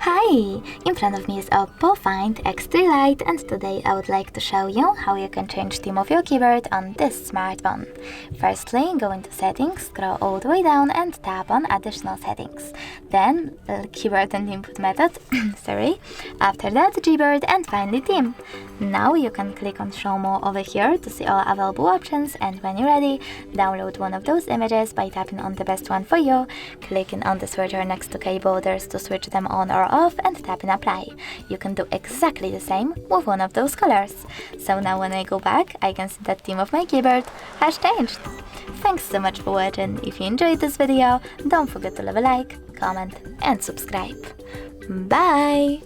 Hi! In front of me is Oppo Find X3 Lite, and today I would like to show you how you can change theme of your keyboard on this smartphone. Firstly, go into settings, scroll all the way down and tap on additional settings. Then keyboard and input method, sorry. After that Gboard and finally theme. Now you can click on show more over here to see all available options, and when you're ready, download one of those images by tapping on the best one for you, clicking on the switcher next to keyboarders to switch them on or off, and tapping apply. You can do exactly the same with one of those colors. So now when I go back, I can see that theme of my keyboard has changed. Thanks so much for watching. If you enjoyed this video, don't forget to leave a like, comment and subscribe. Bye!